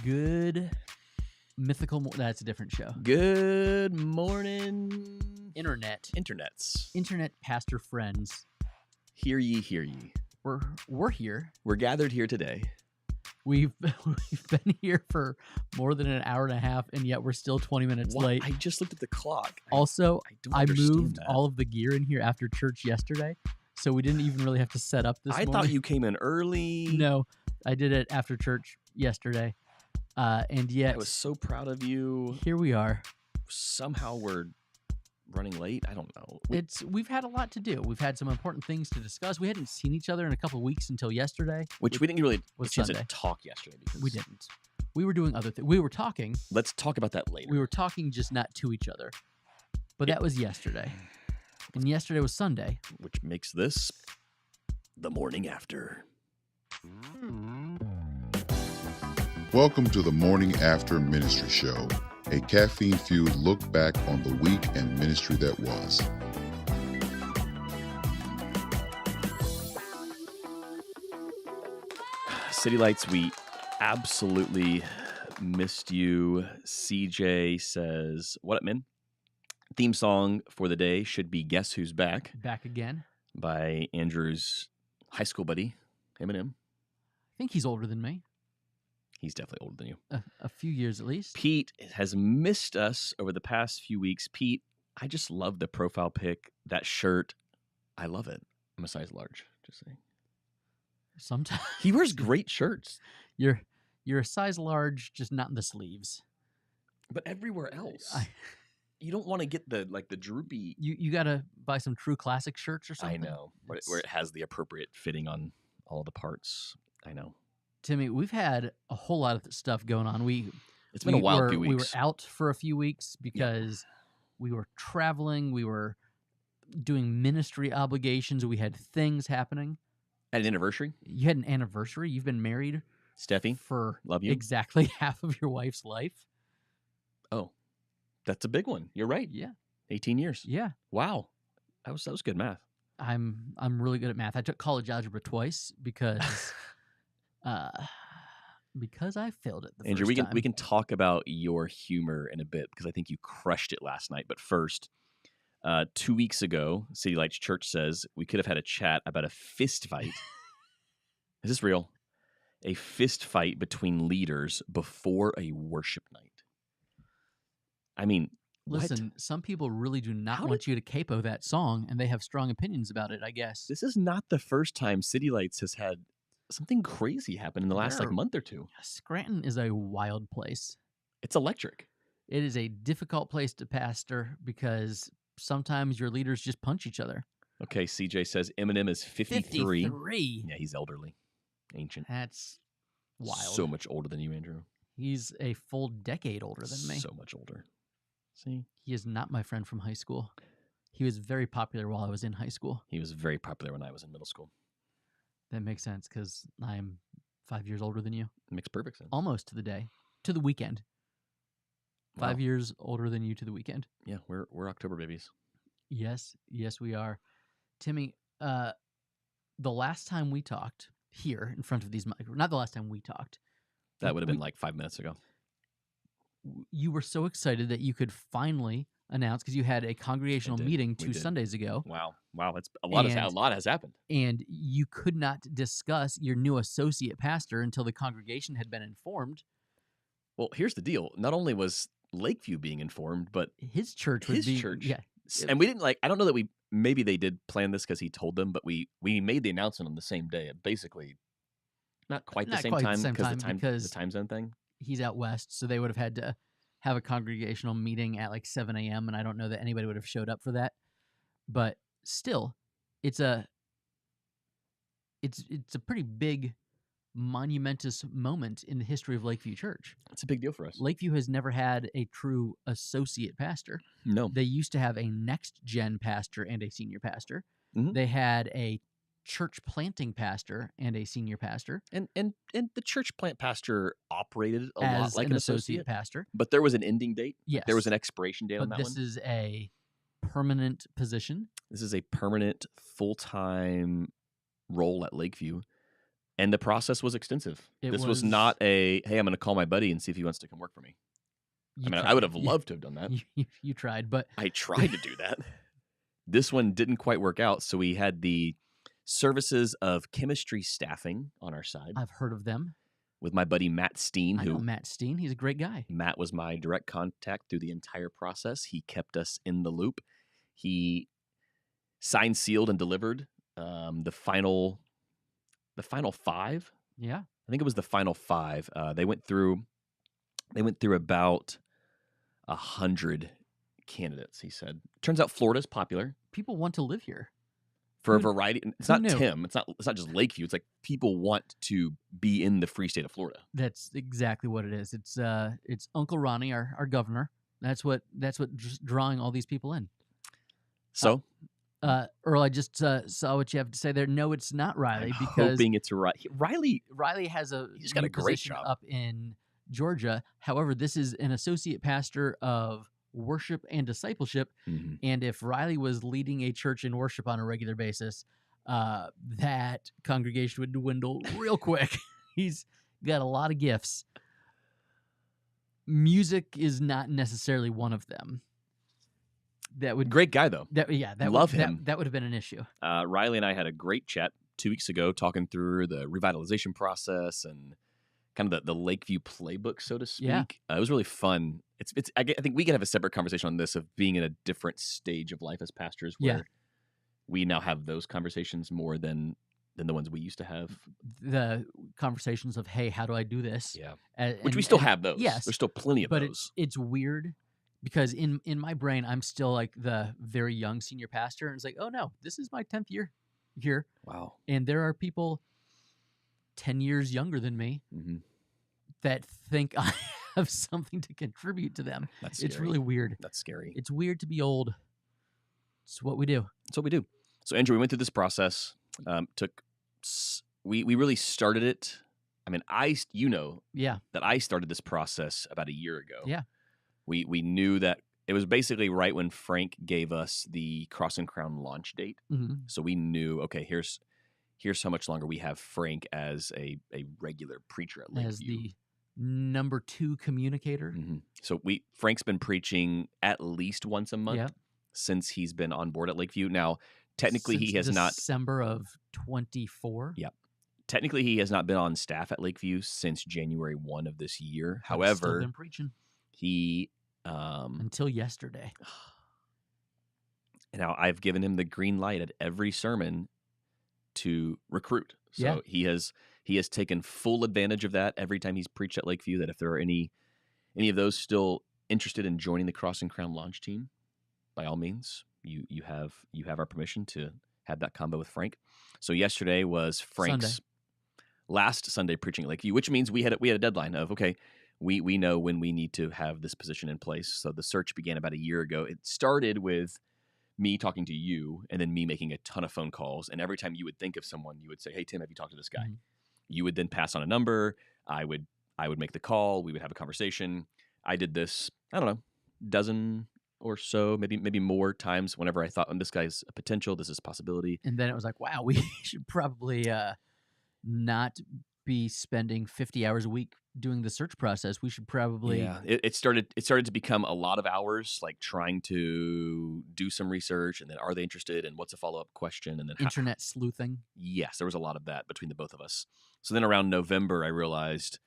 Good mythical. That's a different show. Good morning, Internet pastor friends. Hear ye, hear ye. We're here. We're gathered here today. We've been here for more than an hour and a half, and yet we're still 20 minutes late. I just looked at the clock. Also, I moved that. all of the gear in here after church yesterday, so we didn't even really have to set up this morning. I thought you came in early. No, I did it after church yesterday, and yet I was so proud of you. Here we are. Somehow we're running late. I don't know. We've had a lot to do. We've had some important things to discuss. We hadn't seen each other in a couple of weeks until yesterday, which we didn't really get a chance Sunday. to talk yesterday. Because we didn't. We were doing other things. We were talking. Let's talk about that later. We were talking, just not to each other. But that was yesterday. And yesterday was Sunday. Which makes this the morning after. Welcome to the Morning After Ministry Show, a caffeine-fueled look back on the week and ministry that was. City Lights, we absolutely missed you. CJ says, what up, men? Theme song for the day should be Guess Who's Back? Back again. By Andrew's high school buddy, Eminem. I think he's older than me. He's definitely older than you. A few years at least. Pete has missed us over the past few weeks. Pete, I just love the profile pic. That shirt, I love it. I'm a size large, just saying. Sometimes. He wears great shirts. You're a size large, just not in the sleeves. But everywhere else. You don't want to get the droopy. You got to buy some True Classic shirts or something. I know, where it has the appropriate fitting on all the parts. I know. Timmy, we've had a whole lot of stuff going on. It's been a wild few weeks. We were out for a few weeks because we were traveling. We were doing ministry obligations. We had things happening. At an anniversary? You had an anniversary. You've been married, Steffi, for love you. Exactly half of your wife's life. Oh, that's a big one. You're right. Yeah, 18 years. Yeah. Wow, that was good math. I'm really good at math. I took college algebra twice because I failed it. Andrew, first time. we can talk about your humor in a bit because I think you crushed it last night. But first, 2 weeks ago, City Lights Church says we could have had a chat about a fist fight. Is this real? A fist fight between leaders before a worship night. I mean, listen, some people really do not want you to capo that song, and they have strong opinions about it, I guess. This is not the first time City Lights has had something crazy happen in the last month or two. Scranton is a wild place. It's electric. It is a difficult place to pastor because sometimes your leaders just punch each other. Okay, CJ says Eminem is 53. 53? Yeah, he's elderly. Ancient. That's wild. So much older than you, Andrew. He's a full decade older than me. So much older. See? He is not my friend from high school. He was very popular while I was in high school. He was very popular when I was in middle school. That makes sense because I'm 5 years older than you. It makes perfect sense. Almost to the day. To the weekend. Wow. 5 years older than you to the weekend. Yeah, we're October babies. Yes, we are. Timmy, the last time we talked here in front of these microphones, not the last time we talked. That would have been like 5 minutes ago. You were so excited that you could finally announce, because you had a congregational meeting 2 Sundays ago. Wow, it's a lot has happened. And you could not discuss your new associate pastor until the congregation had been informed. Well, here's the deal. Not only was Lakeview being informed, but his church was church. Yeah. And we didn't I don't know that maybe they did plan this because he told them, but we made the announcement on the same day. Basically, not quite the same time because the time zone thing. He's out west, so they would have had to have a congregational meeting at like 7 a.m., and I don't know that anybody would have showed up for that. But still, it's a pretty big, monumentous moment in the history of Lakeview Church. It's a big deal for us. Lakeview has never had a true associate pastor. No. They used to have a next-gen pastor and a senior pastor. Mm-hmm. They had a church planting pastor and a senior pastor. And the church plant pastor operated a lot like an associate pastor. But there was an ending date. Yes. There was an expiration date on that one. This is a permanent position. This is a permanent, full-time role at Lakeview. And the process was extensive. This was was not a, hey, I'm going to call my buddy and see if he wants to come work for me. I mean, I would have loved to have done that. You tried, but I tried to do that. This one didn't quite work out. So we had the services of chemistry staffing on our side I've heard of them. with my buddy Matt Steen, I who know Matt Steen. He's a great guy. Matt was my direct contact through the entire process. He kept us in the loop. He signed, sealed, and delivered the final 5. Yeah. I think it was the final 5. They went through about 100 candidates. He said. Turns out Florida's popular People want to live here. for a variety. It's who not knew? Tim. It's not just Lakeview. It's like people want to be in the free state of Florida. That's exactly what it is. It's Uncle Ronnie, our governor. That's what just drawing all these people in. So Earl, I just saw what you have to say there. No, it's not Riley, I'm because hoping it's right. Riley has a He's got a new great position job. up in Georgia. However, this is an associate pastor of worship and discipleship. Mhm. And if Riley was leading a church in worship on a regular basis, that congregation would dwindle real quick. He's got a lot of gifts. Music is not necessarily one of them. That would Great guy though. love him. That would have been an issue. Riley and I had a great chat 2 weeks ago, talking through the revitalization process and kind of the Lakeview playbook, so to speak. Yeah. It was really fun. I think we can have a separate conversation on this, of being in a different stage of life as pastors, where Yeah. we now have those conversations more than the ones we used to have. The conversations of, hey, how do I do this? Yeah. And- Which we still and- have those. Yes, There's still plenty of but those. it's weird because in my brain, I'm still like the very young senior pastor. And it's like, oh no, this is my 10th year here. Wow. And there are people 10 years younger than me hmm that think I have something to contribute to them. That's It's scary. really weird. That's scary. It's weird to be old. It's what we do. That's what we do. So Andrew, we went through this process. We really started it. I mean, Yeah. that I started this process about a year ago. Yeah. We knew that it was basically right when Frank gave us the Cross and Crown launch date. hmm So we knew, okay, here's how much longer we have Frank as a regular preacher at Lakeview. As the number 2 communicator. Mhm. So Frank's been preaching at least once a month Yeah. since he's been on board at Lakeview. Now, technically he Since has not December of 24. Yeah. Technically, he has not been on staff at Lakeview since January 1 of this year. I've still However, been preaching he until yesterday. now I've given him the green light at every sermon to recruit. So Yeah. he has taken full advantage of that every time he's preached at Lakeview. That if there are any of those still interested in joining the Cross and Crown launch team, by all means, you have our permission to have that combo with Frank. So yesterday was Frank's last Sunday preaching at Lakeview, which means we had a deadline of, okay, we know when we need to have this position in place. So the search began about a year ago. It started with me talking to you and then me making a ton of phone calls. And every time you would think of someone, you would say, hey, Tim, have you talked to this guy? Mhm. You would then pass on a number. I would make the call. We would have a conversation. I did this, I don't know, dozen or so, maybe more times whenever I thought, this guy's a potential, this is a possibility. And then it was like, wow, we should probably not be spending 50 hours a week doing the search process. We should probably It started to become a lot of hours, like trying to do some research, and then are they interested, and what's a follow-up question, and then internet sleuthing. Yes, there was a lot of that between the both of us. So then around November, I realized,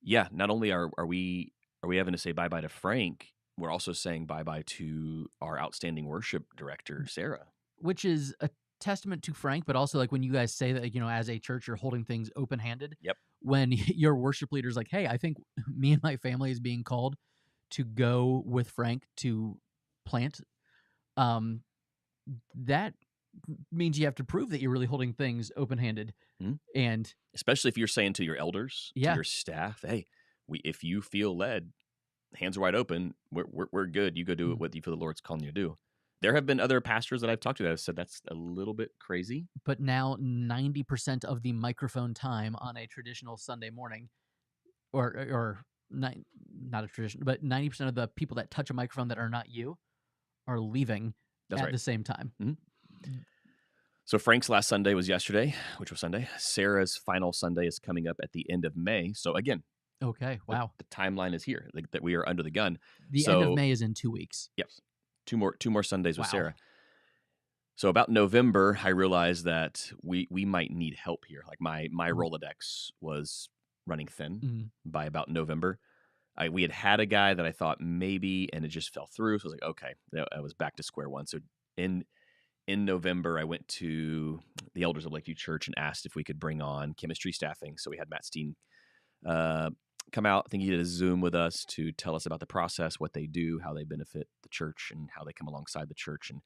not only are we having to say bye-bye to Frank, we're also saying bye-bye to our outstanding worship director, Sarah. Which is a testament to Frank, but also like when you guys say that, as a church, you're holding things open-handed. Yep. When your worship leader's like, hey, I think me and my family is being called to go with Frank to plant, that means you have to prove that you're really holding things open-handed. Mhm. And Especially if you're saying to your elders, Yeah. to your staff, hey, if you feel led, hands are wide open, we're good. You go do Mhm. what you feel the Lord's calling you to do. There have been other pastors that I've talked to that have said that's a little bit crazy. but now 90% of the microphone time on a traditional Sunday morning, or not a tradition, but 90% of the people that touch a microphone that are not you are leaving That's at right. the same time. So Frank's last Sunday was yesterday, which was Sunday. Sarah's final Sunday is coming up at the end of May. So again, Okay. Wow. the timeline is here, like, that we are under the gun. The end of May is in 2 weeks. Yes, two more Sundays with Wow. Sarah. So about November, I realized that we might need help here. Like my Rolodex was running thin Mhm. by about November. We had a guy that I thought maybe, and it just fell through. So I was like, okay, I was back to square one. So in November, I went to the elders of Lakeview Church and asked if we could bring on chemistry staffing. So we had Matt Steen come out. I think he did a Zoom with us to tell us about the process, what they do, how they benefit the church, and how they come alongside the church, and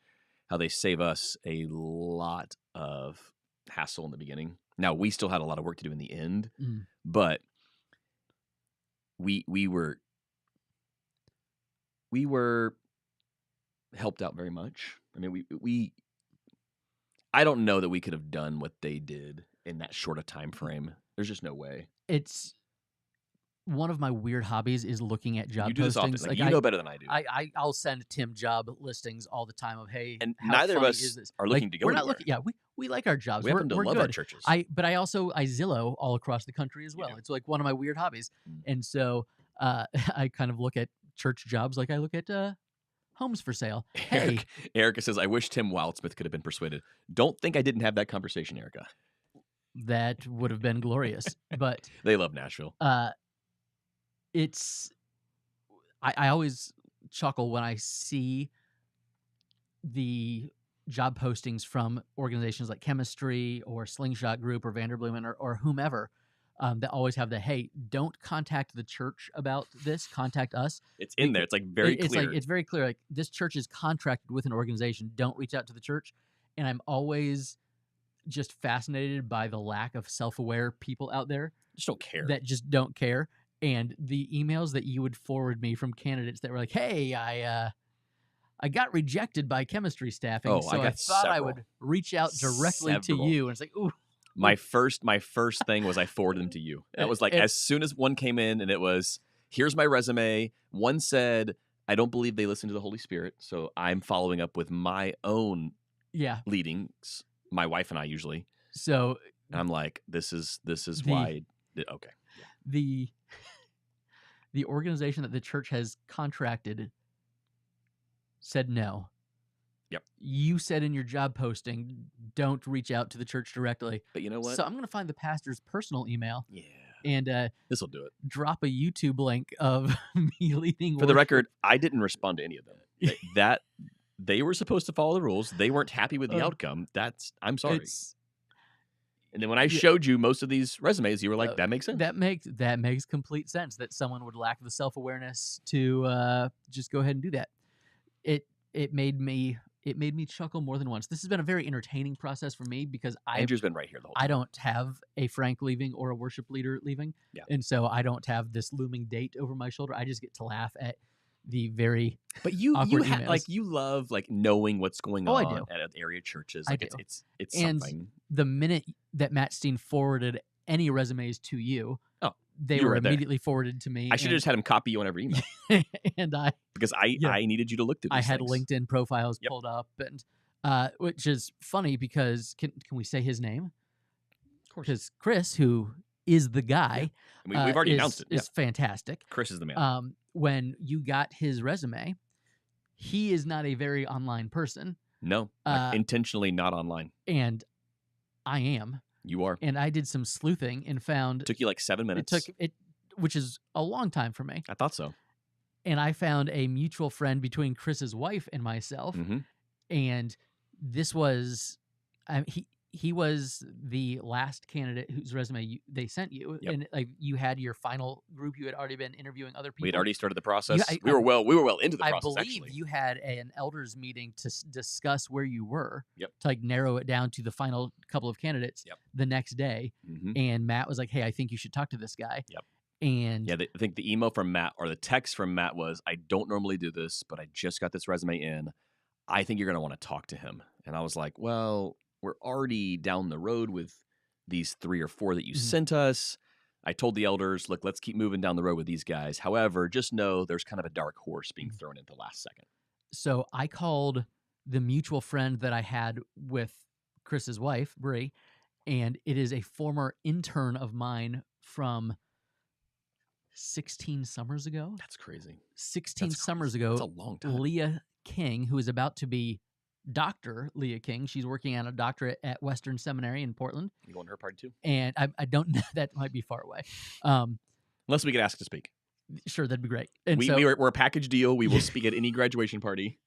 how they save us a lot of hassle in the beginning. Now, we still had a lot of work to do in the end, but we were helped out very much. I mean, I don't know that we could have done what they did in that short a time frame. There's just no way. It's one of my weird hobbies is looking at job You do this often. postings. Like, you know better than I do. I'll send Tim job listings all the time of, hey, And how neither of funny us is this? are looking to go We're not anywhere. looking. Yeah, we like our jobs. We happen to we're love good. our churches. But I Zillow all across the country as well. do. It's like one of my weird hobbies. Mm. And so I kind of look at church jobs like I look at homes for sale. Hey, Erica says, I wish Tim Wildsmith could have been persuaded. Don't think I didn't have that conversation, Erica. that would have been glorious. But They love Nashville. it's I always chuckle when I see the job postings from organizations like Chemistry or Slingshot Group or Vanderbloemen or whomever that always have the, hey, don't contact the church about this, contact us. It's in there. It's like very It's clear. like it's very clear. Like, this church is contracted with an organization. Don't reach out to the church. And I'm always just fascinated by the lack of self-aware people out there just don't care. that just don't care. And the emails that you would forward me from candidates that were like, hey, I got rejected by chemistry staffing, Oh, so I I got thought I several. would reach out directly Several. to you. And it's like, ooh, My first thing was I forwarded them to you. That was like, as soon as one came in and it was, here's my resume. One said, I don't believe they listen to the Holy Spirit, so I'm following up with my own yeah. leadings. My wife and I usually. So And I'm like, this is why. Okay. the organization that the church has contracted said no. Yep. You said in your job posting, don't reach out to the church directly. But you know what? So I'm going to find the pastor's personal email Yeah. and This will do it. drop a YouTube link of me leading. For the worship. record, I didn't respond to any of them. That they were supposed to follow the rules. They weren't happy with the outcome. I'm sorry. And then when I showed you most of these resumes, you were like, that makes sense. That makes complete sense that someone would lack the self-awareness to just go ahead and do that. It made me chuckle more than once. This has been a very entertaining process for me because Andrew's been right here the whole time. I don't have a Frank leaving or a worship leader leaving. Yeah. And so I don't have this looming date over my shoulder. I just get to laugh at the very But you emails. like you love like knowing what's going on I do. at area churches. I Like do. it's And something. the minute that Matt Steen forwarded any resumes to you, they you were were there. immediately forwarded to me. I should have just had him copy you on every email and I because I needed you to look through I these had things. LinkedIn profiles Yep. pulled up, and which is funny because can we say his name? Of course. Because Chris, who is the guy, And we've already is, announced it. Yeah. is fantastic. Chris is the man. When you got his resume, he is not a very online person, No, intentionally not online. and I am. You are. And I did some sleuthing and found Took you like 7 minutes. which is a long time for me. I thought so. And I found a mutual friend between Chris's wife and myself. Mm-hmm. And this was he was the last candidate whose resume they sent you. Yep. And like you had your final group. You had already been interviewing other people. We had already started the process. I we were well into the I process. believe actually. you had an elders meeting to discuss where you were. Yep. To like narrow it down to the final couple of candidates. Yep. The next day. Mm-hmm. And Matt was like, "Hey, I think you should talk to this guy." Yep. And Yeah, I think the email from Matt or the text from Matt was, I don't normally do this, but I just got this resume in. I think you're going to want to talk to him. And I was like, well, we're already down the road with these 3 or 4 that you Mhm. sent us. I told the elders, look, let's keep moving down the road with these guys. However, just know there's kind of a dark horse being thrown in the last second. so I called the mutual friend that I had with Chris's wife, Bree, and it is a former intern of mine from 16 summers ago. That's crazy. 16 That's summers crazy. ago, That's a long time. Leah King, who is about to be Dr. Leah King. She's working on a doctorate at Western Seminary in Portland. You going to her party too? And I don't know, that might be far away. Unless we could ask to speak. Sure, that'd be great. And we're a package deal. We will speak at any graduation party.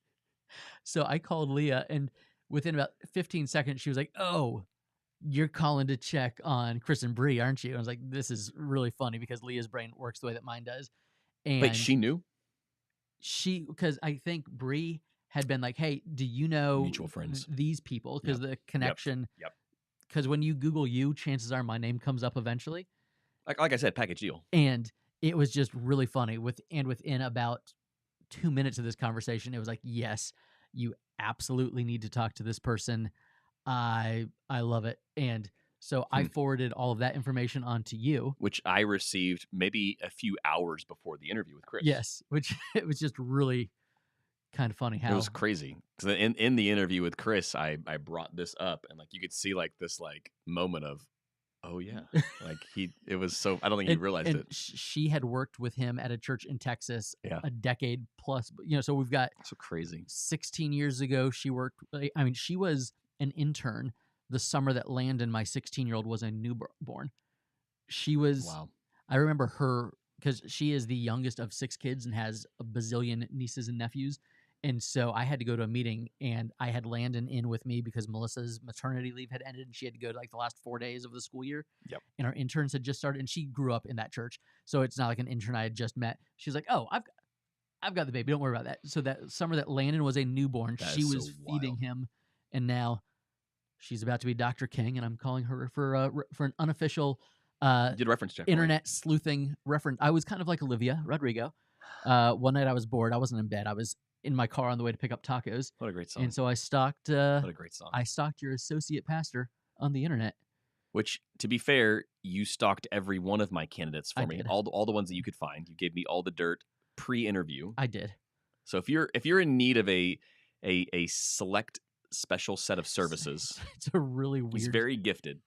So I called Leah, and within about 15 seconds, she was like, "Oh, you're calling to check on Chris and Bree, aren't you?" And I was like, "This is really funny because Leah's brain works the way that mine does." And Wait, she knew? because I think Bree had been like, "Hey, do you know Mutual friends. these people?" Because the connection. Yep. Because when you Google you, chances are my name comes up eventually. Like I said, package deal. And it was just really funny. Within about 2 minutes of this conversation, it was like, "Yes, you absolutely need to talk to this person. I love it." And so I forwarded all of that information on to you. Which I received maybe a few hours before the interview with Chris. Yes, which it was just really kind of funny how it was crazy. Because in the interview with Chris, I brought this up, and like you could see like this like moment of, oh yeah, like it was so. I don't think he realized it. She had worked with him at a church in Texas a decade plus. So we've got so crazy. 16 years ago, she worked. I mean, she was an intern the summer that Landon, my 16-year-old, was a newborn. She was. Wow. I remember her because she is the youngest of 6 kids and has a bazillion nieces and nephews. And so I had to go to a meeting, and I had Landon in with me because Melissa's maternity leave had ended, and she had to go to like the last 4 days of the school year. Yep. And our interns had just started, and she grew up in that church, so it's not like an intern I had just met. She's like, "Oh, I've got the baby. Don't worry about that." So that summer that Landon was a newborn, she was feeding him, and now she's about to be Dr. King, and I'm calling her for an unofficial did a reference check. internet sleuthing reference. I was kind of like Olivia Rodrigo. One night I was bored. I wasn't in bed. I was in my car on the way to pick up tacos. What a great song. And so I stalked what a great song. I stalked your associate pastor on the internet. Which, to be fair, you stalked every one of my candidates for me. Did. All the ones that you could find. You gave me all the dirt pre-interview. I did. So if you're in need of a select special set of services, it's a really weird. He's very gifted.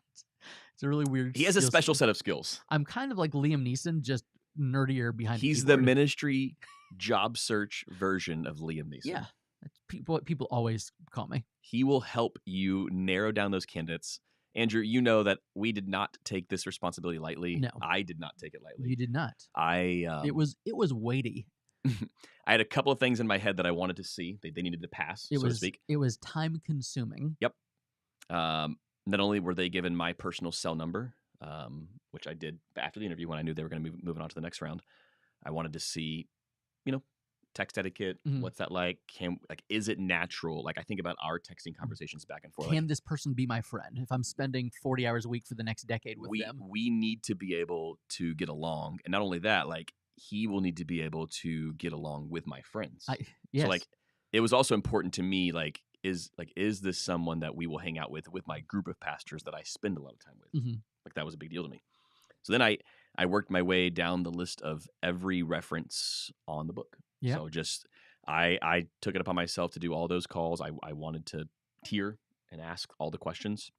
It's a really weird. He has a special set of skills. I'm kind of like Liam Neeson, just nerdier behind. He's the ministry job search version of Liam Neeson. Yeah, that's what people always call me. He will help you narrow down those candidates. Andrew, you know that we did not take this responsibility lightly. No, I did not take it lightly. You did not. It was weighty. I had a couple of things in my head that I wanted to see. They needed to pass, so to speak. It was time consuming. Yep. Not only were they given my personal cell number, which I did after the interview when I knew they were going to be moving on to the next round. I wanted to see, text etiquette. Mm-hmm. What's that like? Is it natural? Like I think about our texting conversations back and forth. Can this person be my friend if I'm spending 40 hours a week for the next decade with them? We need to be able to get along, and not only that, like he will need to be able to get along with my friends. Yes. So it was also important to me. Is this someone that we will hang out with my group of pastors that I spend a lot of time with? Mm-hmm. Like that was a big deal to me. So then I worked my way down the list of every reference on the book. Yeah. So I took it upon myself to do all those calls. I wanted to tier and ask all the questions.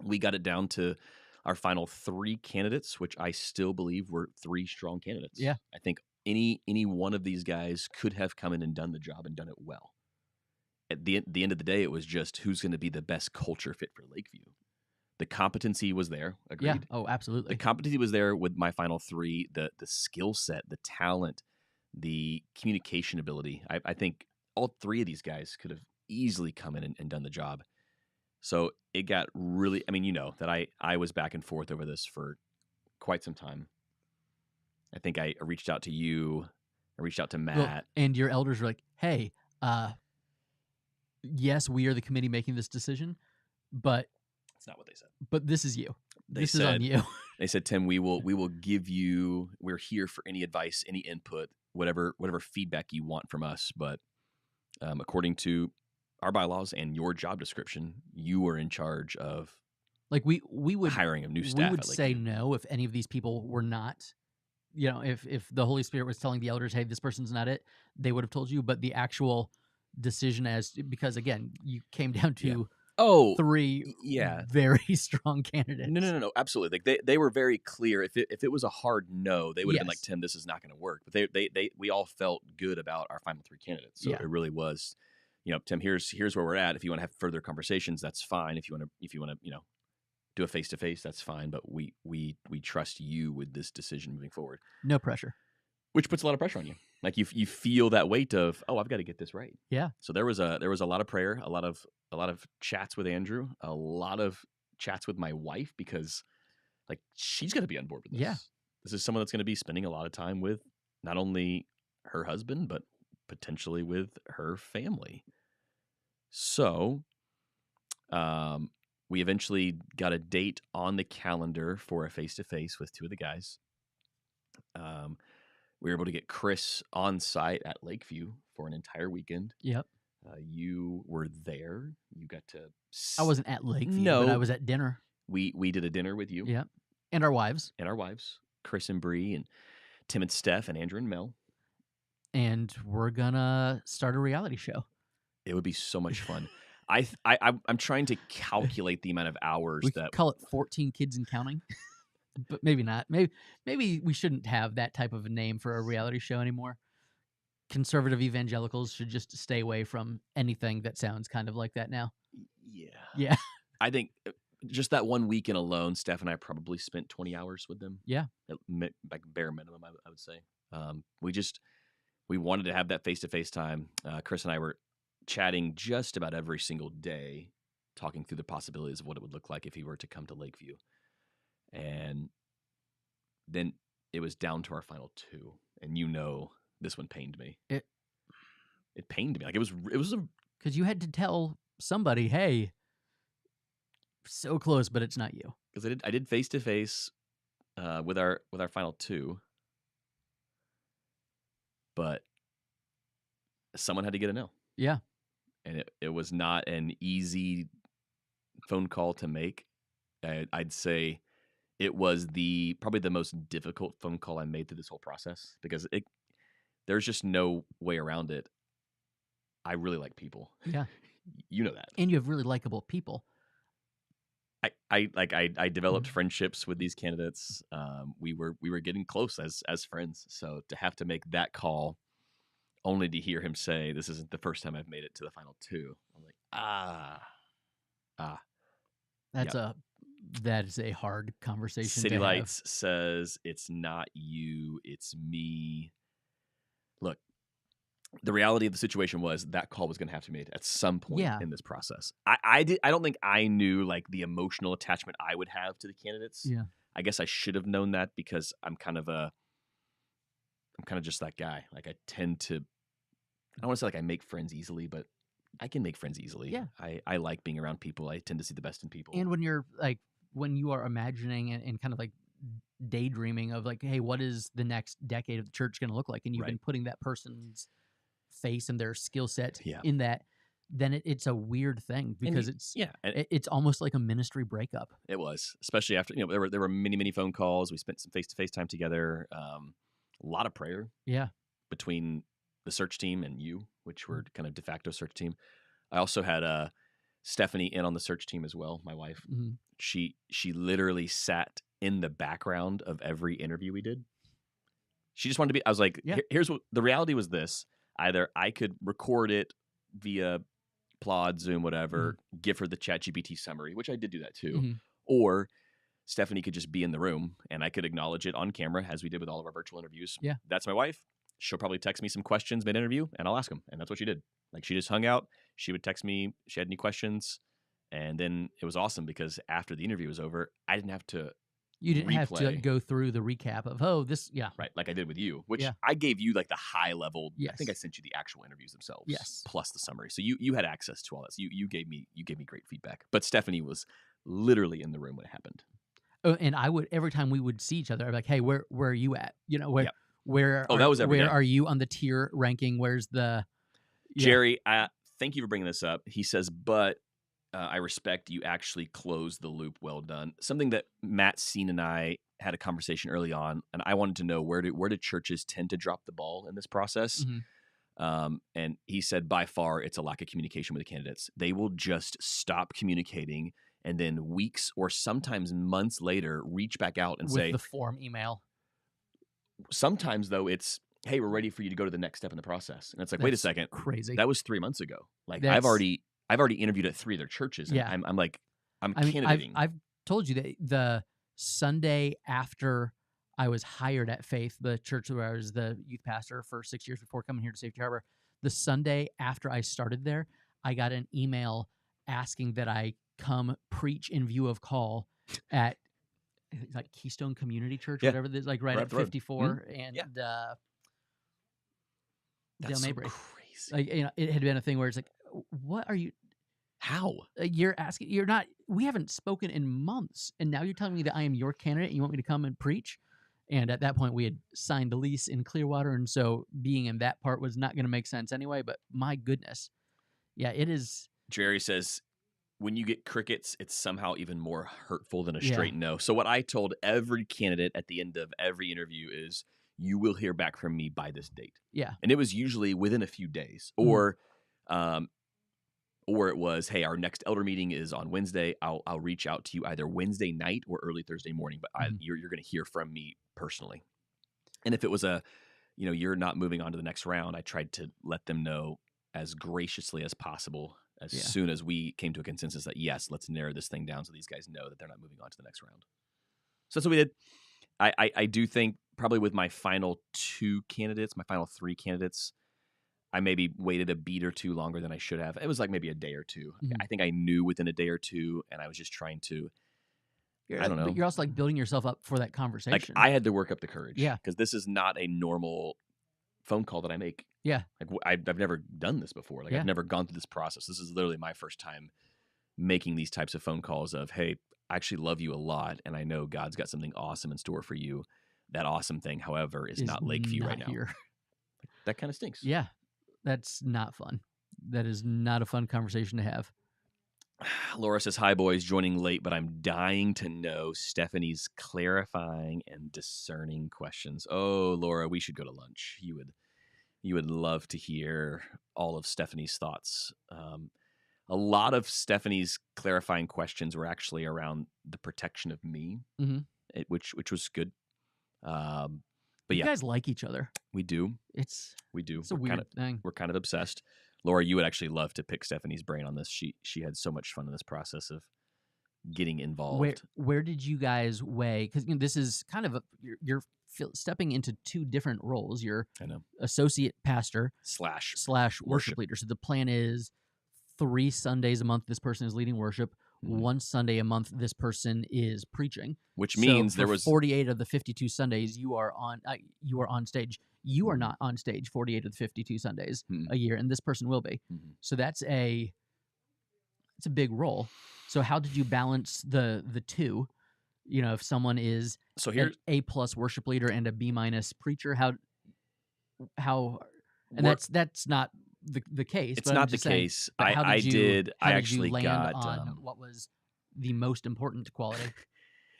We got it down to our final 3 candidates, which I still believe were 3 strong candidates. Yeah. I think any one of these guys could have come in and done the job and done it well. At the end of the day, it was just who's going to be the best culture fit for Lakeview. The competency was there. Agreed. Yeah. Oh, absolutely. The competency was there with my final 3. The skill set, the talent, the communication ability. I think all 3 of these guys could have easily come in and done the job. So it got really. I mean, that I was back and forth over this for quite some time. I think I reached out to you. I reached out to Matt. Well, and your elders were like, "Hey, yes, we are the committee making this decision, but." That's not what they said. But this is you. This is on you. They said, Tim, we will give you. We're here for any advice, any input, whatever feedback you want from us. But according to our bylaws and your job description, you were in charge of we would hiring of new staff. We would say no if any of these people were not. If the Holy Spirit was telling the elders, "Hey, this person's not it," they would have told you. But the actual decision because again, you came down to. Yeah. Oh, three yeah. very strong candidates. No, absolutely. Like they were very clear. If it was a hard no, they would have been like, Yes. Tim, this is not going to work. But we all felt good about our final three candidates. So Yeah. it really was, Tim, here's where we're at. If you want to have further conversations, that's fine. If you want to, do a face-to-face, that's fine. But we trust you with this decision moving forward. No pressure. Which puts a lot of pressure on you. Like you feel that weight of, oh, I've got to get this right. Yeah. So there was a lot of prayer, a lot of chats with Andrew, a lot of chats with my wife, because like she's going to be on board with this. Yeah. This is someone that's going to be spending a lot of time with not only her husband, but potentially with her family. So we eventually got a date on the calendar for a face-to-face with two of the guys. We were able to get Chris on site at Lakeview for an entire weekend. Yep. You were there. You got to... I wasn't at Lakeview, No. but I was at dinner. We did a dinner with you. Yeah. And our wives. And our wives. Chris and Bree and Tim and Steph and Andrew and Mel. And we're going to start a reality show. It would be so much fun. I'm trying to calculate the amount of hours We that... call it 14 Kids and Counting. But maybe not. Maybe we shouldn't have that type of a name for a reality show anymore. Conservative evangelicals should just stay away from anything that sounds kind of like that now. Yeah. Yeah. I think just that one weekend alone, Steph and I probably spent 20 hours with them. Yeah. Like bare minimum, I would say. We wanted to have that face-to-face time. Chris and I were chatting just about every single day, talking through the possibilities of what it would look like if he were to come to Lakeview. And then it was down to our final two. And this one pained me. It pained me. Like it was because you had to tell somebody, hey, so close, but it's not you. Because I did face-to-face with our final two. But someone had to get a no. Yeah. And it was not an easy phone call to make. I'd say it was probably the most difficult phone call I made through this whole process, because there's just no way around it. I really like people. Yeah. You know that. And you have really likable people. I developed friendships with these candidates. We were getting close as friends. So to have to make that call, only to hear him say, "This isn't the first time I've made it to the final two," I'm like, That is a hard conversation. City to Lights have. says it's not you, it's me. Look, the reality of the situation was that call was going to have to be made at some point in this process. I don't think I knew like the emotional attachment I would have to the candidates. Yeah. I guess I should have known that, because I'm kind of just that guy. Like I tend to, I don't want to say like I make friends easily, but I can make friends easily. Yeah. I like being around people. I tend to see the best in people. And when you are imagining and kind of like daydreaming of like, hey, what is the next decade of the church going to look like? And you've been putting that person's face and their skill set in that, then it's a weird thing, because it's almost like a ministry breakup. It was, especially after, there were many phone calls. We spent some face-to-face time together. A lot of prayer. Yeah. Between the search team and you, which were kind of de facto search team. I also had Stephanie in on the search team as well, my wife. Mm-hmm. She literally sat in the background of every interview we did. She just wanted to be, I was like, here's what the reality was this. Either I could record it via Plod, Zoom, whatever, give her the ChatGPT summary, which I did do that too. Or Stephanie could just be in the room and I could acknowledge it on camera, as we did with all of our virtual interviews. Yeah. That's my wife. She'll probably text me some questions mid-interview and I'll ask them. And that's what she did. Like she just hung out. She would text me. She had any questions. And then it was awesome, because after the interview was over, I didn't have to You didn't have to go through the recap of, this, right, like I did with you, which I gave you like the high level. Yes. I think I sent you the actual interviews themselves, plus the summary. So you had access to all that. So you gave me great feedback. But Stephanie was literally in the room when it happened. Oh, and I would, every time we would see each other, I'd be like, hey, where are you at? Where that was every day. Are you on the tier ranking? Where's the Jerry? Thank you for bringing this up. He says, but I respect you actually closed the loop. Well done. Something that Matt Seen and I had a conversation early on, and I wanted to know where do churches tend to drop the ball in this process. And he said, by far, it's a lack of communication with the candidates. They will just stop communicating, and then weeks or sometimes months later, reach back out and with say, the form email. Sometimes though, it's, hey, we're ready for you to go to the next step in the process. And it's like, wait a That's second, crazy. that was 3 months ago. Like That's- I've already interviewed at 3 of their churches. And Yeah. I'm like, I'm I mean, candidating. I've told you that the Sunday after I was hired at Faith, the church where I was the youth pastor for 6 years before coming here to Safety Harbor, the Sunday after I started there, I got an email asking that I come preach in view of call at like Keystone Community Church, Yeah. whatever it is, like right Right at up the road. 54 and Yeah. Dale That's so Mabry. crazy. Like, it had been a thing where it's like, what are you? How? You're asking. You're not. We haven't spoken in months, and now you're telling me that I am your candidate, and you want me to come and preach. And at that point, we had signed the lease in Clearwater, and so being in that part was not going to make sense anyway. But my goodness, yeah, it is. Jerry says, when you get crickets, it's somehow even more hurtful than a Yeah. straight no. So what I told every candidate at the end of every interview is, you will hear back from me by this date. Yeah. And it was usually within a few days, or it was, hey, our next elder meeting is on Wednesday. I'll reach out to you either Wednesday night or early Thursday morning, but you're going to hear from me personally. And if it was you're not moving on to the next round, I tried to let them know as graciously as possible as soon as we came to a consensus that, yes, let's narrow this thing down so these guys know that they're not moving on to the next round. So that's what we did. I do think probably with my final 3 candidates, I maybe waited a beat or two longer than I should have. It was like maybe a day or two. Mhm. I think I knew within a day or two, and I was just trying to, I don't know. But you're also like building yourself up for that conversation. Like I had to work up the courage. Yeah. Because this is not a normal phone call that I make. Yeah. Like I've never done this before. Like Yeah. I've never gone through this process. This is literally my first time making these types of phone calls of, hey, I actually love you a lot, and I know God's got something awesome in store for you. That awesome thing, however, is not Lakeview right now. Here. That kind of stinks. Yeah. That's not fun. That is not a fun conversation to have. Laura says, hi, boys. Joining late, but I'm dying to know Stephanie's clarifying and discerning questions. Oh, Laura, we should go to lunch. You would love to hear all of Stephanie's thoughts. A lot of Stephanie's clarifying questions were actually around the protection of me, which was good. But you guys like each other. We do. It's a We're weird thing. We're kind of obsessed. Laura, you would actually love to pick Stephanie's brain on this. She had so much fun in this process of getting involved. Where did you guys weigh? Because this is kind of you're stepping into 2 different roles. You're associate pastor slash worship leader. So the plan is 3 Sundays a month this person is leading worship. 1 Sunday a month this person is preaching. Which means there was 48 of the 52 Sundays you are on stage. You are not on stage 48 of the 52 Sundays a year, and this person will be. So it's a big role. So how did you balance the 2? If someone is an A+ worship leader and a B- preacher, how and that's not the case. It's not the case. I actually got on what was the most important quality.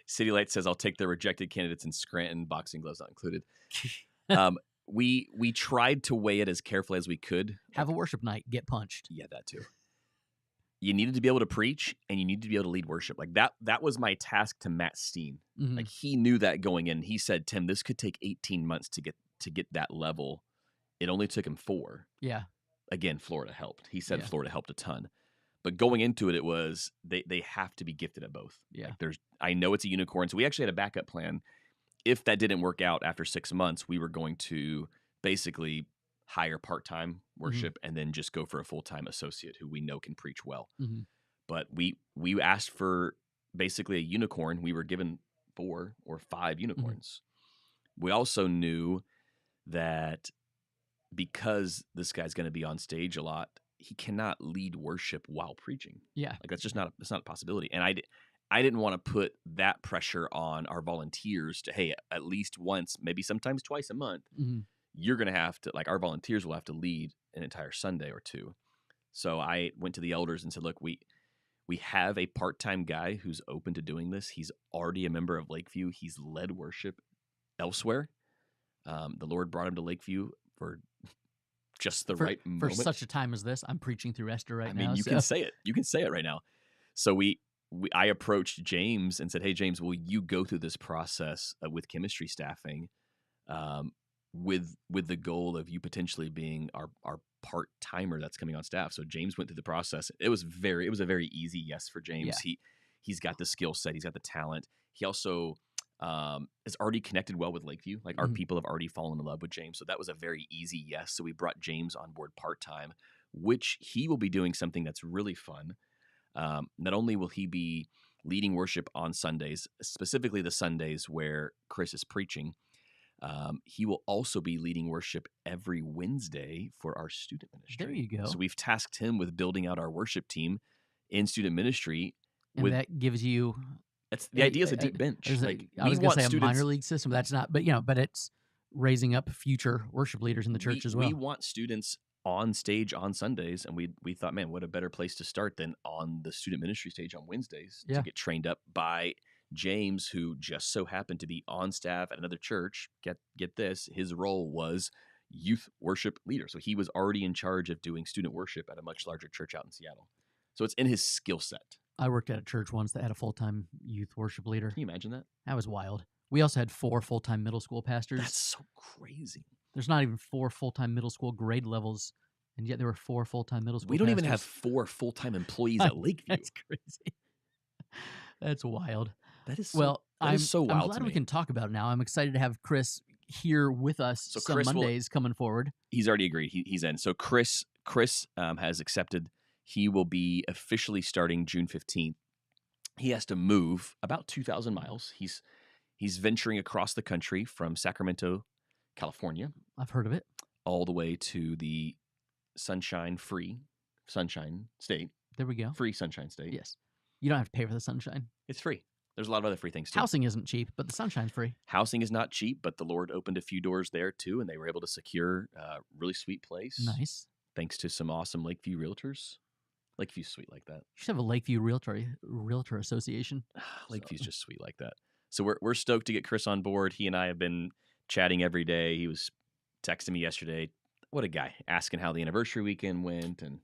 City Light says, I'll take the rejected candidates in Scranton, boxing gloves not included. We tried to weigh it as carefully as we could. Have a worship night, get punched. Yeah, that too. You needed to be able to preach, and you needed to be able to lead worship. Like that was my task to Matt Steen. Like he knew that going in. He said, Tim, this could take 18 months to get that level. It only took him 4. Yeah. Again, Florida helped. He said Florida helped a ton. But going into it, it was they have to be gifted at both. Yeah. Like I know it's a unicorn, so we actually had a backup plan. If that didn't work out after 6 months, we were going to basically hire part-time worship and then just go for a full-time associate who we know can preach well. But we asked for basically a unicorn. We were given 4 or 5 unicorns. We also knew that because this guy's going to be on stage a lot, he cannot lead worship while preaching. Yeah. Like that's not a possibility. And I didn't want to put that pressure on our volunteers to, hey, at least once, maybe sometimes twice a month, you're going to have to, like our volunteers will have to lead an entire Sunday or 2. So I went to the elders and said, look, we have a part-time guy who's open to doing this. He's already a member of Lakeview. He's led worship elsewhere. The Lord brought him to Lakeview for just the for, right for moment. such a time as this. I'm preaching through Esther right now. You can say it. You can say it right now. So I approached James and said, "Hey, James, will you go through this process with chemistry staffing, with the goal of you potentially being our part timer that's coming on staff?" So James went through the process. It was a very easy yes for James. Yeah. He's got the skill set. He's got the talent. He also is already connected well with Lakeview. Like our people have already fallen in love with James. So that was a very easy yes. So we brought James on board part-time, which he will be doing something that's really fun. Not only will he be leading worship on Sundays, specifically the Sundays where Chris is preaching, he will also be leading worship every Wednesday for our student ministry. There you go. So we've tasked him with building out our worship team in student ministry. And that gives you... The idea is a deep bench. I was going to say a minor league system. That's not, but it's raising up future worship leaders in the church as well. We want students on stage on Sundays, and we thought, man, what a better place to start than on the student ministry stage on Wednesdays to get trained up by James, who just so happened to be on staff at another church. Get this, his role was youth worship leader. So he was already in charge of doing student worship at a much larger church out in Seattle. So it's in his skill set. I worked at a church once that had a full-time youth worship leader. Can you imagine that? That was wild. We also had 4 full-time middle school pastors. That's so crazy. There's not even 4 full-time middle school grade levels, and yet there were 4 full-time middle school We don't pastors. even have 4 full-time employees at Lakeview. That's crazy. That's wild. That is so, well. I'm so wild. I'm glad we can talk about it now. I'm excited to have Chris here with us some Mondays coming forward. He's already agreed. He's in. So Chris has accepted. He will be officially starting June 15th. He has to move about 2,000 miles. He's venturing across the country from Sacramento, California. I've heard of it. All the way to the Sunshine State. There we go. Free Sunshine State. Yes. You don't have to pay for the sunshine. It's free. There's a lot of other free things too. Housing isn't cheap, but the sunshine's free. Housing is not cheap, but the Lord opened a few doors there too, and they were able to secure a really sweet place. Nice. Thanks to some awesome Lakeview realtors. Lakeview's sweet like that. You should have a Lakeview Realtor Association. Lakeview's just sweet like that. So we're stoked to get Chris on board. He and I have been chatting every day. He was texting me yesterday. What a guy. Asking how the anniversary weekend went, and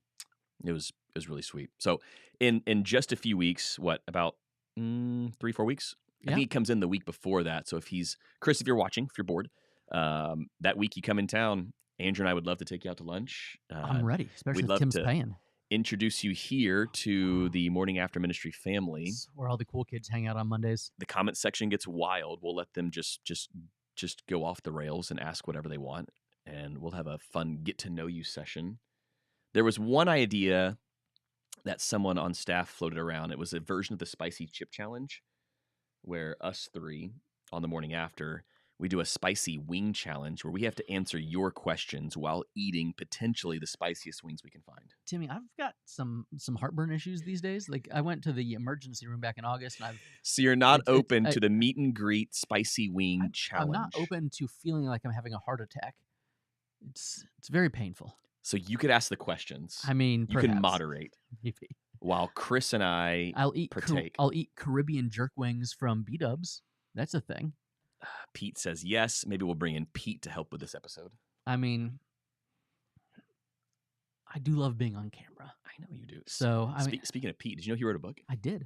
it was really sweet. So in just a few weeks, about 3-4 weeks? I think he comes in the week before that. So Chris, if you're watching, if you're bored, that week you come in town, Andrew and I would love to take you out to lunch. I'm ready, especially if Tim's paying. Introduce you here to the Morning After Ministry family. That's where all the cool kids hang out on Mondays. The comment section gets wild. We'll let them just go off the rails and ask whatever they want, and we'll have a fun get-to-know-you session. There was one idea that someone on staff floated around. It was a version of the Spicy Chip Challenge, where us 3 on the Morning After, we do a spicy wing challenge where we have to answer your questions while eating potentially the spiciest wings we can find. Timmy, I've got some heartburn issues these days. Like I went to the emergency room back in August, and So you're not open to the meet and greet spicy wing challenge. I'm not open to feeling like I'm having a heart attack. It's very painful. So you could ask the questions. I mean, you can moderate. Maybe. While Chris and I'll eat partake. I'll eat Caribbean jerk wings from B-Dubs. That's a thing. Pete says yes. Maybe we'll bring in Pete to help with this episode. I mean, I do love being on camera. I know you do. So, speaking of Pete, did you know he wrote a book? I did.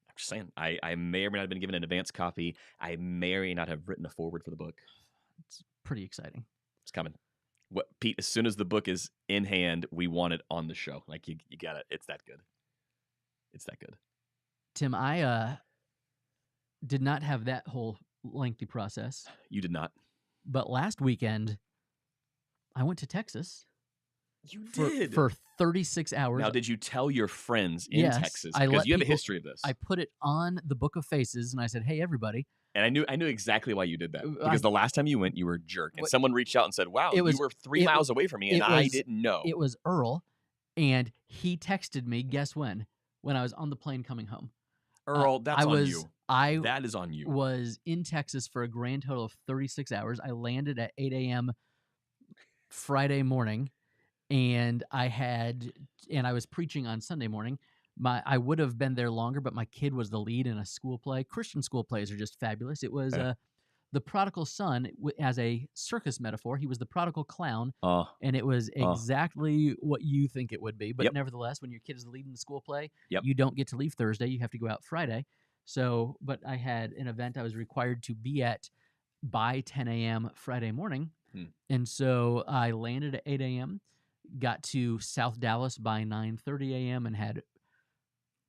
I'm just saying. I may or may not have been given an advance copy. I may or may not have written a foreword for the book. It's pretty exciting. It's coming. Pete, as soon as the book is in hand, we want it on the show. Like you got it. It's that good. It's that good. Tim, I did not have that whole lengthy process. You did not. But last weekend, I went to Texas. You did? For 36 hours. Now, did you tell your friends in Texas? Because you have a history of this. I put it on the Book of Faces, and I said, hey, everybody. And I knew exactly why you did that. Because the last time you went, you were a jerk. And someone reached out and said, wow, you were 3 miles away from me, and I didn't know. It was Earl, and he texted me, guess when? When I was on the plane coming home. Earl, that's on you. That is on you. I was in Texas for a grand total of 36 hours. I landed at 8 a.m. Friday morning, and I was preaching on Sunday morning. I would have been there longer, but my kid was the lead in a school play. Christian school plays are just fabulous. It was the prodigal son as a circus metaphor. He was the prodigal clown, Oh, and it was exactly what you think it would be. But Yep. nevertheless, when your kid is leading the school play, Yep. you don't get to leave Thursday. You have to go out Friday. So, but I had an event I was required to be at by 10 a.m. Friday morning. And so I landed at 8 a.m., got to South Dallas by 9:30 a.m. and had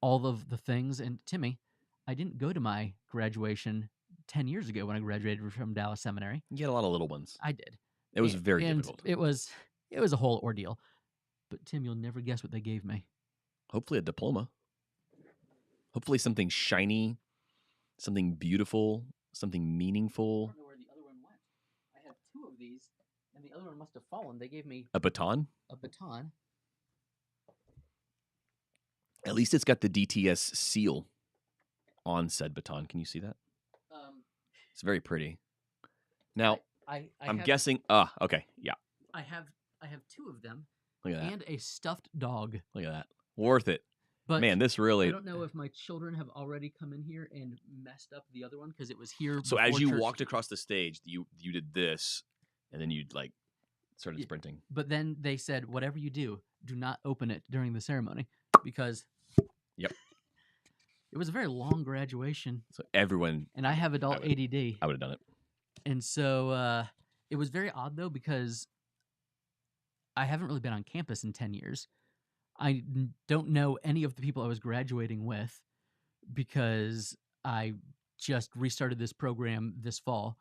all of the things. And Timmy, I didn't go to my graduation 10 years ago when I graduated from Dallas Seminary. you get a lot of little ones. I did. It was very and difficult. It was a whole ordeal. But Tim, you'll never guess what they gave me. Hopefully a diploma. Hopefully something shiny, something beautiful, something meaningful. I don't know where the other one went. I have two of these, and the other one must have fallen. They gave me A baton? a baton. At least it's got the DTS seal on said baton. Can you see that? It's very pretty. Now, I'm guessing. Okay. Yeah. I have two of them Look at that. and a stuffed dog. Look at that. Worth it. But Man, this really. I don't know if my children have already come in here and messed up the other one because it was here. So as before you church. walked across the stage, you did this, and then you like started sprinting. But then they said, whatever you do not open it during the ceremony because. Yep. It was a very long graduation. So everyone. And I have adult ADD. I would have done it. And so it was very odd, though, because I haven't really been on campus in 10 years. I don't know any of the people I was graduating with because I just restarted this program this fall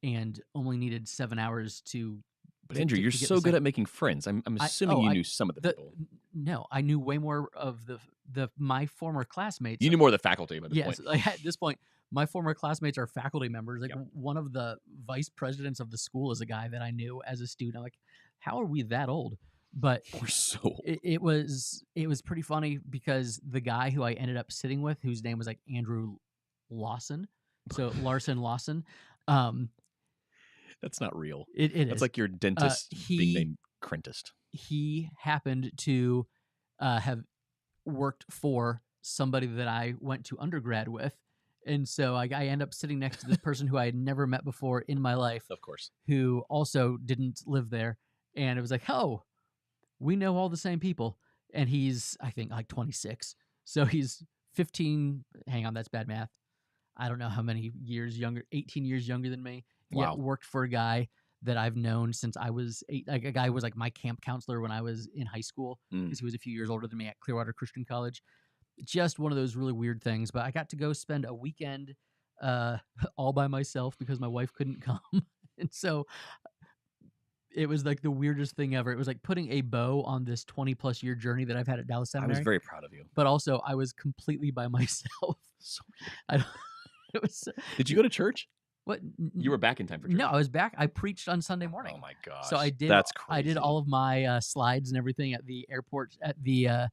and only needed 7 hours to. But Andrew, you're so good at making friends. I'm assuming you knew some of the people. No, I knew way more of my former classmates. You knew more of the faculty by this point. Yes, like at this point, my former classmates are faculty members. Like one of the vice presidents of the school is a guy that I knew as a student. I'm like, how are we that old? But we're so old. It was pretty funny because the guy who I ended up sitting with, whose name was like Andrew Lawson, so Lawson. That's not real. It is. That's like your dentist being named Crentist. He happened to have worked for somebody that I went to undergrad with. And so I end up sitting next to this person who I had never met before in my life. Of course. Who also didn't live there. And it was like, oh, we know all the same people. And he's, I think, like 26. So he's 15. Hang on, that's bad math. I don't know how many years younger, 18 years younger than me. Wow. Yet worked for a guy that I've known since I was 8. Like a guy who was like my camp counselor when I was in high school because he was a few years older than me at Clearwater Christian College. Just one of those really weird things. But I got to go spend a weekend all by myself because my wife couldn't come. And so it was like the weirdest thing ever. It was like putting a bow on this 20-plus year journey that I've had at Dallas Seminary. I was very proud of you. But also, I was completely by myself. So it was. Did you go to church? What? You were back in time for church. No, I was back. I preached on Sunday morning. Oh my gosh! So I did. That's crazy. I did all of my slides and everything at the airport, at the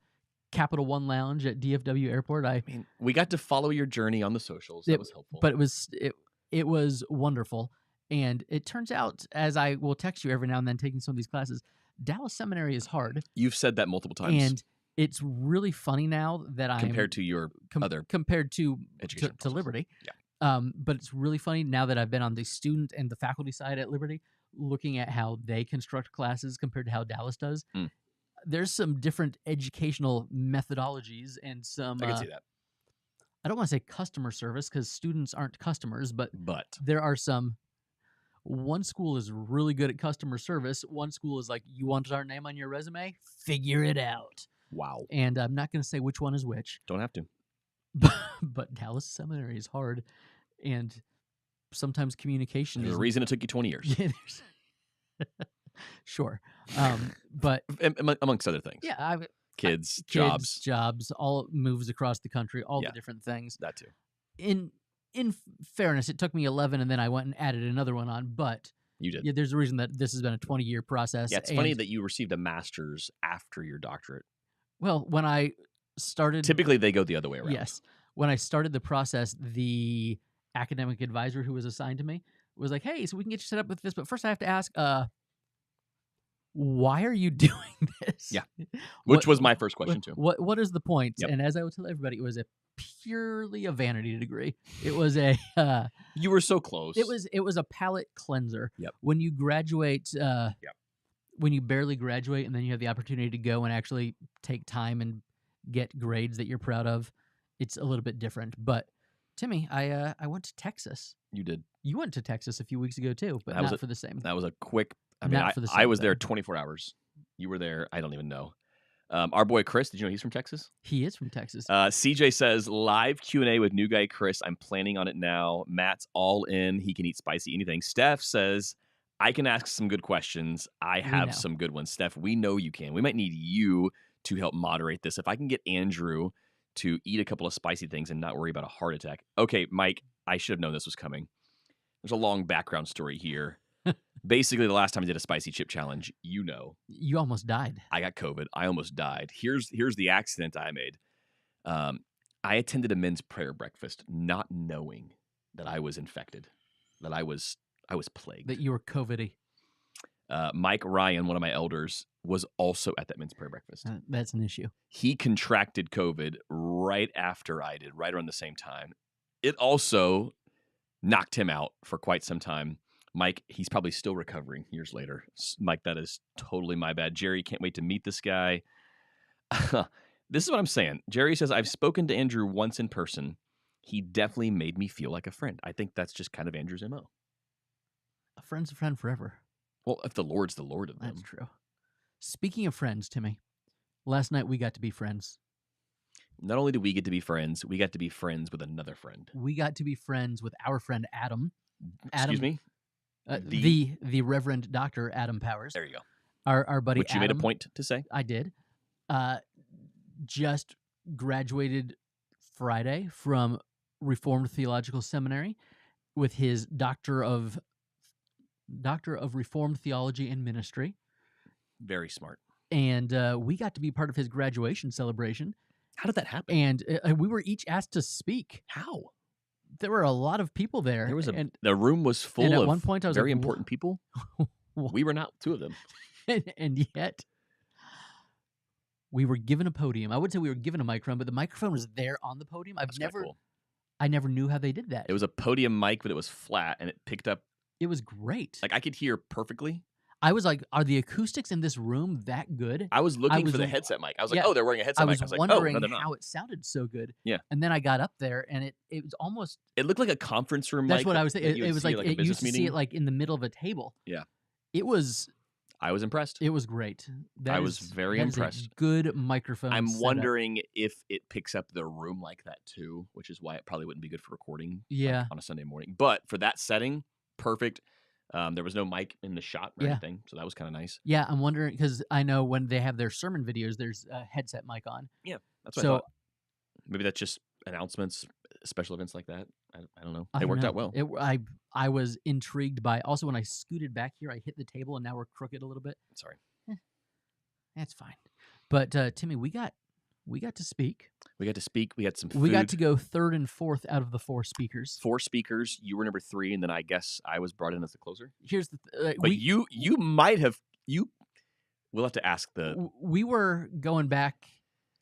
Capital One Lounge at DFW Airport. I mean, we got to follow your journey on the socials. That was helpful. But it was wonderful. And it turns out, as I will text you every now and then, taking some of these classes, Dallas Seminary is hard. You've said that multiple times. And it's really funny now that I'm compared to your compared to education to Liberty. Yeah. But it's really funny now that I've been on the student and the faculty side at Liberty, looking at how they construct classes compared to how Dallas does. There's some different educational methodologies and some. I can see that. I don't want to say customer service because students aren't customers, but there are some. One school is really good at customer service. One school is like, you want our name on your resume? Figure it out. Wow. And I'm not going to say which one is which. Don't have to. But Dallas Seminary is hard. And sometimes communication There's a reason it took you 20 years. Yeah, sure. But amongst other things. Yeah. Kids, jobs, all moves across the country, all the different things. That too. In fairness, it took me 11 and then I went and added another one on, but you did. Yeah, there's a reason that this has been a 20-year process. Yeah, it's funny that you received a master's after your doctorate. Well, when I started... Typically, they go the other way around. Yes. When I started the process, the academic advisor who was assigned to me was like, hey, so we can get you set up with this, but first I have to ask, why are you doing this? Yeah, which was my first question too. What is the point? Yep. And as I would tell everybody, it was purely a vanity degree. It was a You were so close. It was a palate cleanser. Yep. When you graduate, when you barely graduate, and then you have the opportunity to go and actually take time and get grades that you're proud of, it's a little bit different. But Timmy, I went to Texas. You did. You went to Texas a few weeks ago too, but not for the same. That was a quick. I mean, Not for the same I was thing. there 24 hours. You were there. I don't even know. Our boy Chris, did you know he's from Texas? He is from Texas. CJ says, live Q&A with new guy Chris. I'm planning on it now. Matt's all in. He can eat spicy anything. Steph says, I can ask some good questions. I have some good ones. Steph, we know you can. We might need you to help moderate this. If I can get Andrew to eat a couple of spicy things and not worry about a heart attack. Okay, Mike, I should have known this was coming. There's a long background story here. Basically, the last time I did a spicy chip challenge, you almost died. I got COVID. I almost died. Here's the accident I made. I attended a men's prayer breakfast, not knowing that I was infected, that I was plagued. That you were COVID-y. Mike Ryan, one of my elders, was also at that men's prayer breakfast. That's an issue. He contracted COVID right after I did, right around the same time. It also knocked him out for quite some time. Mike, he's probably still recovering years later. Mike, that is totally my bad. Jerry, can't wait to meet this guy. This is what I'm saying. Jerry says, I've spoken to Andrew once in person. He definitely made me feel like a friend. I think that's just kind of Andrew's MO. A friend's a friend forever. Well, if the Lord's the Lord of them. That's true. Speaking of friends, Timmy, last night we got to be friends. Not only did we get to be friends, we got to be friends with another friend. We got to be friends with our friend Adam. Excuse me? The Reverend Dr. Adam Powers. There you go. Our buddy Which Adam. you made a point to say. I did. Just graduated Friday from Reformed Theological Seminary with his Doctor of Reformed Theology and Ministry. Very smart. And we got to be part of his graduation celebration. How did that happen? And we were each asked to speak. How? There were a lot of people there. There was the room was full and at of one point I was very like, important people. We were not two of them. and yet we were given a podium. I would say we were given a microphone, but the microphone was there on the podium. I never knew how they did that. It was a podium mic, but it was flat and it picked up. It was great. Like I could hear perfectly. I was like, are the acoustics in this room that good? I was looking for the headset mic. I was like, oh, they're wearing a headset mic. I was wondering like, oh, no, how it sounded so good. Yeah. And then I got up there and it was almost. It looked like a conference room mic. That's what I was thinking. It was like a it used to meeting. see it like in the middle of a table. Yeah. I was impressed. It was great. I was very impressed. Good microphone. I'm wondering if it picks up the room like that too, which is why it probably wouldn't be good for recording on a Sunday morning. But for that setting, perfect. There was no mic in the shot or anything, so that was kind of nice. Yeah, I'm wondering, because I know when they have their sermon videos, there's a headset mic on. Yeah, that's what I thought. Maybe that's just announcements, special events like that. I don't know. It worked out well. I was intrigued by, also when I scooted back here, I hit the table and now we're crooked a little bit. Sorry. That's fine. But Timmy, we got to speak. We got to speak. We had some food. We got to go third and fourth out of the 4 speakers. 4 speakers. You were number 3, and then I guess I was brought in as the closer. Here's the but you might have We'll have to ask the. We were going back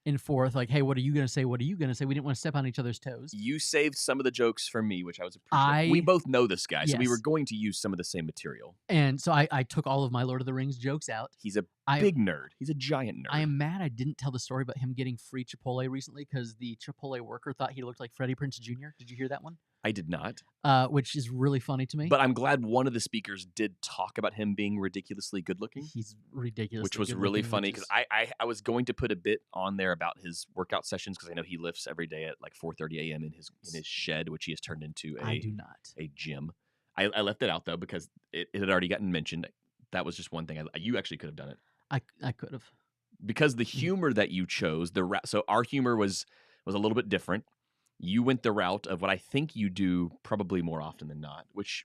and forth, like, hey, what are you going to say? What are you going to say? We didn't want to step on each other's toes. You saved some of the jokes for me, which I was appreciative. We both know this guy, so we Yes. were going to use some of the same material. And so I took all of my Lord of the Rings jokes out. He's a big nerd. He's a giant nerd. I am mad I didn't tell the story about him getting free Chipotle recently because the Chipotle worker thought he looked like Freddie Prinze Jr. Did you hear that one? I did not. Which is really funny to me. But I'm glad one of the speakers did talk about him being ridiculously good looking. He's ridiculous. Which was really funny because I was going to put a bit on there about his workout sessions because I know he lifts every day at like 4:30 a.m. in his shed, which he has turned into a gym. I left it out though because it had already gotten mentioned. That was just one thing. You actually could have done it. I could have. Because the humor that you chose, so our humor was a little bit different. You went the route of what I think you do probably more often than not, which,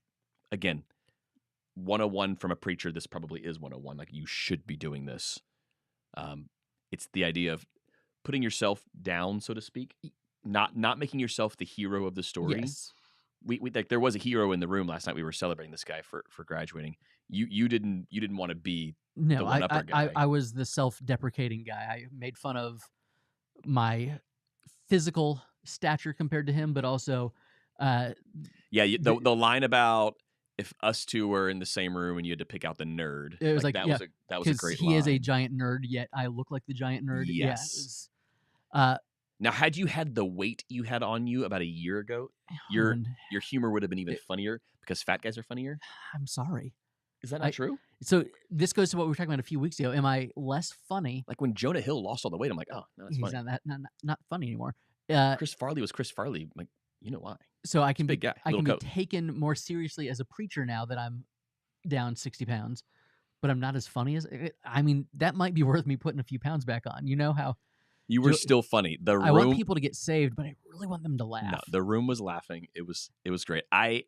again, 101 from a preacher, this probably is 101. Like, you should be doing this. It's the idea of putting yourself down, so to speak, not making yourself the hero of the story. Yes. We like there was a hero in the room last night. We were celebrating this guy for graduating. You didn't want to be the one-upper guy. I was the self-deprecating guy. I made fun of my physical stature compared to him, but also Yeah, the line about if us two were in the same room and you had to pick out the nerd. It was like, that yeah, was a great line. he is a giant nerd, yet I look like the giant nerd. Yes. Yeah, Now, had you had the weight you had on you about a year ago, your humor would have been even funnier because fat guys are funnier. I'm sorry. Is that not true? So this goes to what we were talking about a few weeks ago. Am I less funny? Like when Jonah Hill lost all the weight, I'm like, oh, no, that's He's funny. not funny anymore. Chris Farley was Chris Farley. Like, you know why? So I can big guy, I can coat. be taken more seriously as a preacher now that I'm down 60 pounds, but I'm not as funny as. I mean, that might be worth me putting a few pounds back on. You know how you were still funny. I want people to get saved, but I really want them to laugh. No, the room was laughing. It was great. I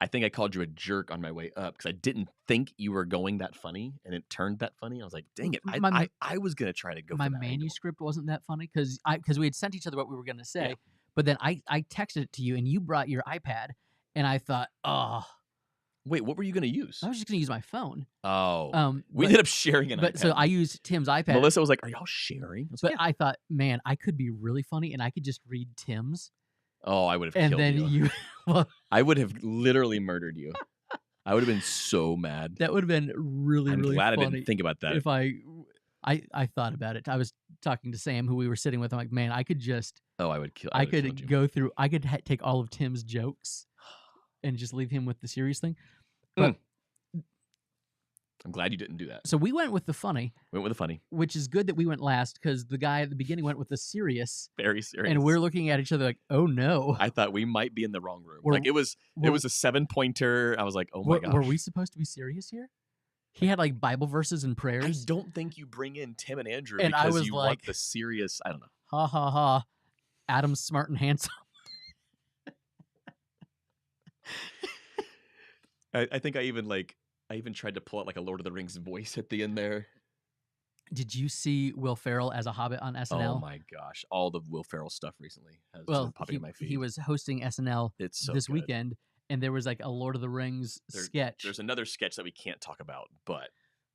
think I called you a jerk on my way up because I didn't think you were going that funny, and it turned that funny. I was like, dang it! I was gonna try to go. My for that manuscript wasn't that funny because we had sent each other what we were gonna say. But then I texted it to you, and you brought your iPad, and I thought, oh. Wait, what were you going to use? I was just going to use my phone. Oh. We ended up sharing an iPad. So I used Tim's iPad. Melissa was like, are y'all sharing? I thought, man, I could be really funny, and I could just read Tim's. Oh, I would have killed you. And then well, I would have literally murdered you. I would have been so mad. That would have been really, really glad funny. I didn't think about that. If I thought about it. I was talking to Sam, who we were sitting with. I'm like, man, I could just. Oh, I would kill. I could go through. I could take all of Tim's jokes, and just leave him with the serious thing. But I'm glad you didn't do that. So we went with the funny. Which is good that we went last because the guy at the beginning went with the serious. Very serious. And we're looking at each other like, oh no. I thought we might be in the wrong room. It was a 7-pointer. I was like, oh my gosh. Were we supposed to be serious here? He had like Bible verses and prayers. I don't think you bring in Tim and Andrew and because I was you like, want the serious. I don't know. Ha ha ha. Adam's smart and handsome. I think I even tried to pull out like a Lord of the Rings voice at the end there. Did you see Will Ferrell as a Hobbit on SNL? Oh my gosh. All the Will Ferrell stuff recently has been popping in my feed. He was hosting SNL this weekend, and there was like a Lord of the Rings sketch. There's another sketch that we can't talk about, but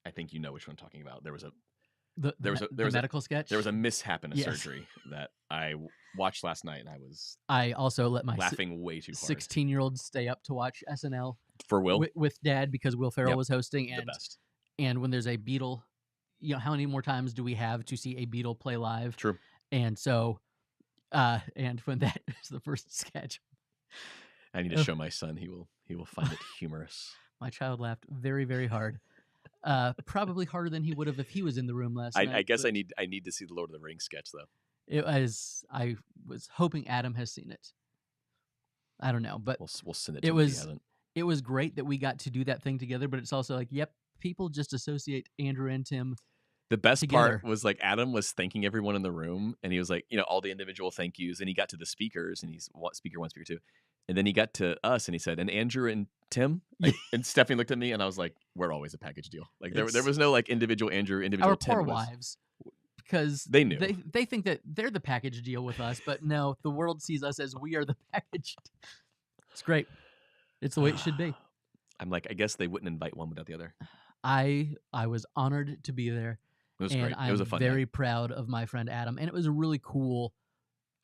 I think you know which one I'm talking about. There was a medical sketch. There was a mishap in a surgery that I watched last night, and I also let my laughing way too hard. 16-year-old stay up to watch SNL for Will with Dad because Will Ferrell was hosting, and the best. And when there's a Beatle, how many more times do we have to see a Beatle play live? True. And so, and when that is the first sketch, I need to show my son. He will find it humorous. My child laughed very, very hard. Probably harder than he would have if he was in the room last night. I guess I need to see the Lord of the Rings sketch though. I was hoping Adam has seen it. I don't know, but we'll send it to him if he hasn't. It was great that we got to do that thing together, but it's also like, yep, people just associate Andrew and Tim. The best together. part was like Adam was thanking everyone in the room, and he was like, all the individual thank yous, and he got to the speakers, and he's speaker 1, speaker 2. And then he got to us, and he said, and Andrew and Tim? And Stephanie looked at me, and I was like, we're always a package deal. Like, there was no, like, individual Andrew, individual our Tim. Our poor wives. Because they knew. They think that they're the package deal with us, but no, the world sees us as we are the package. It's great. It's the way it should be. I'm like, I guess they wouldn't invite one without the other. I was honored to be there. It was great. It was a fun very night. Proud of my friend Adam, and it was a really cool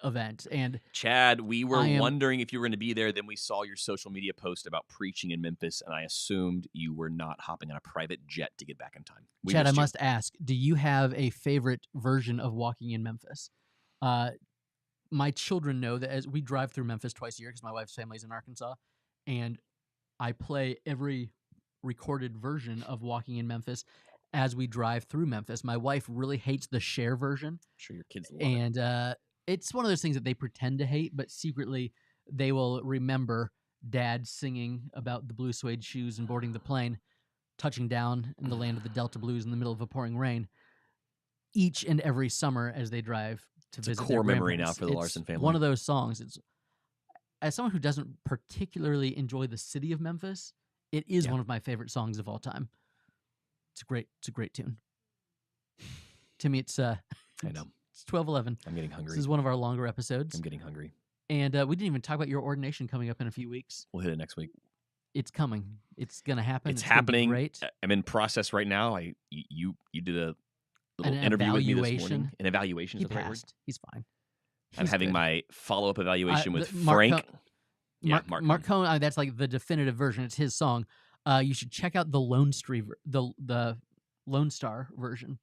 event. And Chad, we were wondering if you were going to be there. Then we saw your social media post about preaching in Memphis, and I assumed you were not hopping on a private jet to get back in time. Chad, I must ask, do you have a favorite version of walking in Memphis? My children know that as we drive through Memphis twice a year because my wife's family is in Arkansas, and I play every recorded version of Walking in Memphis as we drive through Memphis. My wife really hates the Cher version. I'm sure your kids love it. And it's one of those things that they pretend to hate, but secretly they will remember Dad singing about the blue suede shoes and boarding the plane, touching down in the land of the Delta Blues in the middle of a pouring rain, each and every summer as they drive to visit their grandparents. It's a core memory now for the Larson family. One of those songs. It's, as someone who doesn't particularly enjoy the city of Memphis, it is one of my favorite songs of all time. It's a great tune. Timmy, it's I know. It's 12:11. I'm getting hungry. This is one of our longer episodes. I'm getting hungry. And we didn't even talk about your ordination coming up in a few weeks. We'll hit it next week. It's coming. It's going to happen. It's happening. Great. I'm in process right now. You did a little interview with me this morning. An evaluation. He passed. He's fine. I'm having my follow-up evaluation with Frank. Mark Cohn. That's like the definitive version. It's his song. You should check out the Lone Star version.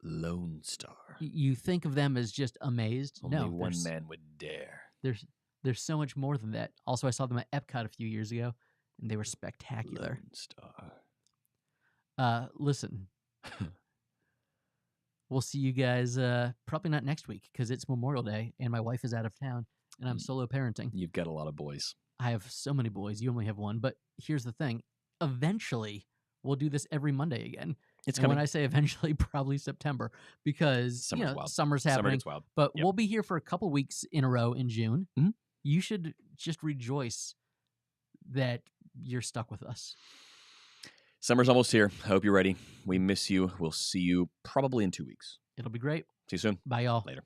Lone Star. You think of them as just amazed. Only No, one man would dare. There's so much more than that. Also, I saw them at Epcot a few years ago, and they were spectacular. Lone Star. Listen, we'll see you guys probably not next week because it's Memorial Day, and my wife is out of town, and I'm solo parenting. You've got a lot of boys. I have so many boys. You only have one. But here's the thing. Eventually, we'll do this every Monday again. It's and coming. when I say eventually, probably September, because Summer's wild. summer's Summer happening. gets wild. But Yep. we'll be here for a couple weeks in a row in June. Mhm. You should just rejoice that you're stuck with us. Summer's almost here. I hope you're ready. We miss you. We'll see you probably in 2 weeks. It'll be great. See you soon. Bye, y'all. Later.